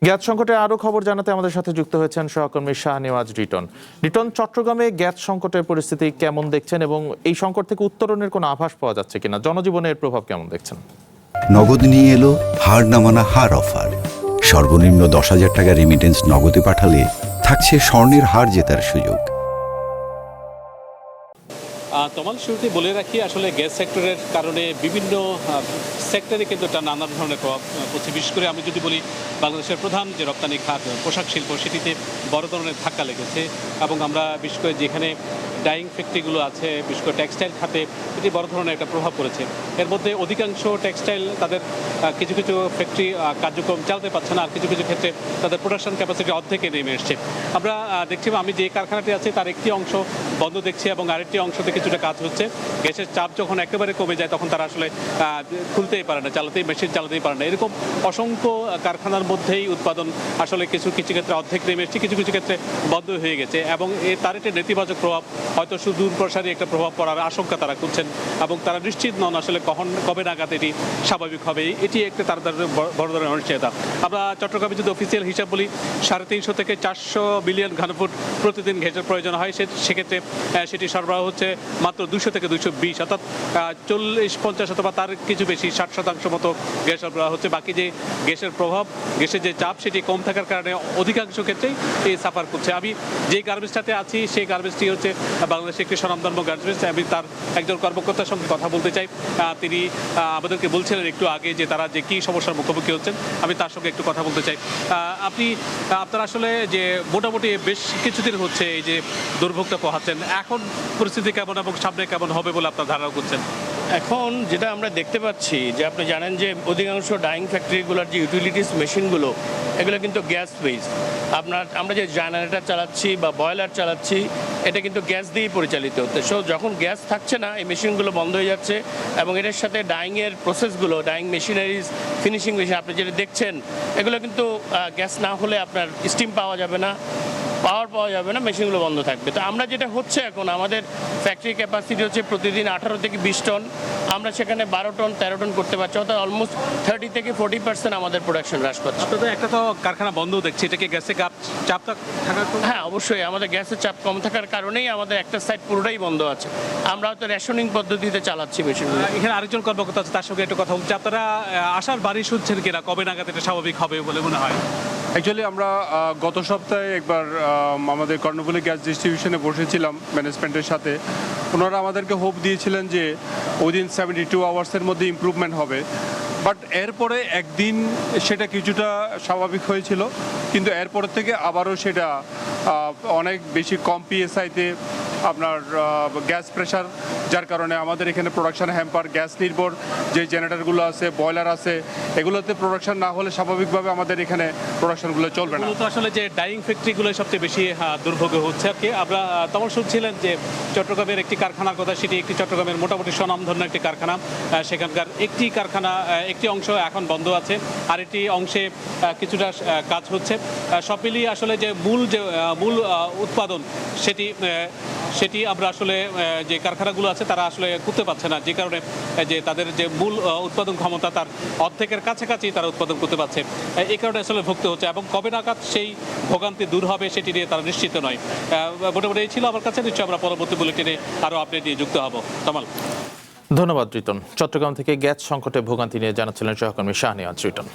Gas সংকটে আরো খবর জানাতে আমাদের সাথে যুক্ত হয়েছেন সহকর্মী শাহনেওয়াজ রিটন। রিটন, চট্টগ্রামে গ্যাস সংকটের পরিস্থিতি কেমন দেখছেন এবং এই সংকট থেকে উত্তরণের কোনো আভাস পাওয়া যাচ্ছে কিনা, জনজীবনের প্রভাব কেমন দেখছেন? নগদ নিয়ে এলো হার না মানা হার অফার। সর্বনিম্ন 10,000 টাকা রেমিটেন্স নগদে পাঠালে থাকছে স্বর্ণের হার জেতার সুযোগ। তমাল, শুরুতে বলে রাখি, আসলে গ্যাস সেক্টরের কারণে বিভিন্ন সেক্টরে কিন্তু একটা নানা ধরনের প্রভাব পড়ছে। বিশেষ করে আমি যদি বলি, বাংলাদেশের প্রধান যে রপ্তানি খাত পোশাক শিল্প, সেটিতে বড় ধরনের ধাক্কা লেগেছে এবং আমরা বিশেষ করে যেখানে ডাইং ফ্যাক্টরিগুলো আছে, বিশেষ করে টেক্সটাইল খাতে এটি বড় ধরনের একটা প্রভাব পড়েছে। এর মধ্যে অধিকাংশ টেক্সটাইল তাদের কিছু কিছু ফ্যাক্টরি কার্যক্রম চালাতে পারছে না, আর কিছু কিছু ক্ষেত্রে তাদের প্রোডাকশন ক্যাপাসিটি অর্ধেকে নেমে এসছে। আমরা দেখছি, আমি যে কারখানাটি আছে তার একটি অংশ বন্ধ দেখছি এবং আরেকটি অংশতে কিছুটা কাজ হচ্ছে। গ্যাসের চাপ যখন একেবারে কমে যায় তখন তারা আসলে খুলতেই পারে না, মেশিন চালাতেই পারে না। এরকম অসংখ্য কারখানার মধ্যেই উৎপাদন আসলে কিছু কিছু ক্ষেত্রে অর্ধেক নেমে এসছে, কিছু কিছু ক্ষেত্রে বন্ধ হয়ে গেছে এবং তার একটি নেতিবাচক প্রভাব, হয়তো সুদূর প্রসারী একটা প্রভাব পড়ার আশঙ্কা তারা করছেন এবং তারা নিশ্চিত নন আসলে কবে নাগাদ এটি স্বাভাবিক হবে। এটি একটা তার বড় ধরনের অনিশ্চয়তা। আমরা চট্টগ্রামে যদি অফিসিয়াল হিসাব বলি, 350 থেকে 400 বিলিয়ন ঘনফুট প্রতিদিন গ্যাসের প্রয়োজন হয়। সেক্ষেত্রে সেটি সরবরাহ হচ্ছে মাত্র 200 থেকে 220, অর্থাৎ 40-50 অথবা তার কিছু বেশি 60% মতো গ্যাস সরবরাহ হচ্ছে। বাকি যে গ্যাসের প্রভাব, গ্যাসের যে চাপ, সেটি কম থাকার কারণে অধিকাংশ ক্ষেত্রেই এই সাফার করছে। আমি যে গার্মেন্টসটাতে আছি সেই গার্মেন্টসটি হচ্ছে বাংলাদেশের একটি স্বনামধন্য গার্মেন্টস। আমি তার একজন কর্মকর্তার সঙ্গে কথা বলতে চাই। তিনি আমাদেরকে বলছিলেন একটু আগে যে তারা যে কী সমস্যার মুখোমুখি হচ্ছেন, আমি তার সঙ্গে একটু কথা বলতে চাই। আপনারা আসলে যে মোটামুটি বেশ কিছুদিন হচ্ছে এই যে দুর্ভোগটা পোহাচ্ছেন, এখন পরিস্থিতি কেমন এবং সামনে কেমন হবে বলে আপনার ধারণা করছেন? এখন যেটা আমরা দেখতে পাচ্ছি যে আপনি জানেন যে অধিকাংশ ডাইং ফ্যাক্টরিগুলোর যে ইউটিলিটিস মেশিনগুলো, এগুলো কিন্তু গ্যাস বেসড। আমরা যে জেনারেটর চালাচ্ছি বা বয়লার চালাচ্ছি, এটা কিন্তু গ্যাস দিয়েই পরিচালিত হচ্ছে। সো যখন গ্যাস থাকছে না, এই মেশিনগুলো বন্ধ হয়ে যাচ্ছে এবং এটার সাথে ডাইংয়ের প্রসেসগুলো, ডাইং মেশিনারিজ, ফিনিশিং মেশিন আপনি যেটা দেখছেন, এগুলো কিন্তু গ্যাস না হলে আপনার স্টিম পাওয়া যাবে না, পাওয়া যাবে না, মেশিনগুলো বন্ধ থাকবে। তো আমরা যেটা হচ্ছে, এখন আমাদের ফ্যাক্টরি ক্যাপাসিটি হচ্ছে প্রতিদিন 18 থেকে 20 টন, আমরা সেখানে 12 টন 13 টন করতে পারছি, অর্থাৎ অলমোস্ট 30 থেকে 40% আমাদের প্রোডাকশন হ্রাস পাচ্ছে। একটা তো কারখানা বন্ধ দেখছি, এটা কি গ্যাসে চাপ থাকার? হ্যাঁ, অবশ্যই আমাদের গ্যাসের চাপ কম থাকার কারণেই আমাদের একটা সাইড পুরোটাই বন্ধ আছে। আমরা হয়তো রেশনিং পদ্ধতিতে চালাচ্ছি মেশিনগুলো। এখানে আরেকজন কর্মকর্তা আছে, তার সঙ্গে একটু কথা বলছি। আপনারা আশার বাড়ি শুনছেন কিনা, কবে নাগাদ এটা স্বাভাবিক হবে বলে মনে হয়? অ্যাকচুয়ালি আমরা গত সপ্তাহে একবার আমাদের কর্ণফুলী গ্যাস ডিস্ট্রিবিউশনে বসেছিলাম ম্যানেজমেন্টের সাথে। ওনারা আমাদেরকে হোপ দিয়েছিলেন যে উইদিন 72 আওয়ার্সের মধ্যে ইমপ্রুভমেন্ট হবে। বাট এরপরে একদিন সেটা কিছুটা স্বাভাবিক হয়েছিল, কিন্তু এরপর থেকে আবারও সেটা অনেক বেশি কম পিএসআইতে আপনার গ্যাস প্রেশার, যার কারণে আমাদের এখানে প্রোডাকশন হ্যাম্পার, গ্যাস নির্ভর যে জেনারেটরগুলো আছে, বয়লার আছে, এগুলোতে প্রোডাকশন না হলে স্বাভাবিকভাবে আমাদের এখানে প্রোডাকশনগুলো চলবে না। তো আসলে যে ডাইং ফ্যাক্টরিগুলো সবচেয়ে বেশি দুর্ভোগে হচ্ছে আর কি। আমরা তখন শুনছিলেন যে চট্টগ্রামের একটি কারখানার কথা, সেটি একটি চট্টগ্রামের মোটামুটি স্বনামধন্য একটি কারখানা। সেখানকার একটি অংশ এখন বন্ধ আছে, আর একটি অংশে কিছুটা কাজ হচ্ছে। সব মিলিয়ে আসলে যে মূল উৎপাদন, সেটি আমরা আসলে যে কারখানাগুলো আছে তারা আসলে করতে পারছে না, যে কারণে যে তাদের যে মূল উৎপাদন ক্ষমতা তার অর্ধেকের কাছাকাছি তারা উৎপাদন করতে পারছে। এই কারণে আসলে ভুগতে হচ্ছে এবং কবে নাগাদ সেই ভোগান্তি দূর হবে সেটি নিয়ে তারা নিশ্চিত নয়। মোটামুটি এই ছিল আমার কাছে। নিশ্চয়ই আমরা পরবর্তী বুলেটিনে আরও আপডেট নিয়ে যুক্ত হব। তমাল, ধন্যবাদ রিটন। চট্টগ্রাম থেকে গ্যাস সংকটে ভোগান্তি নিয়ে জানাচ্ছিলেন সহকর্মী শাহনেওয়াজ রিটন।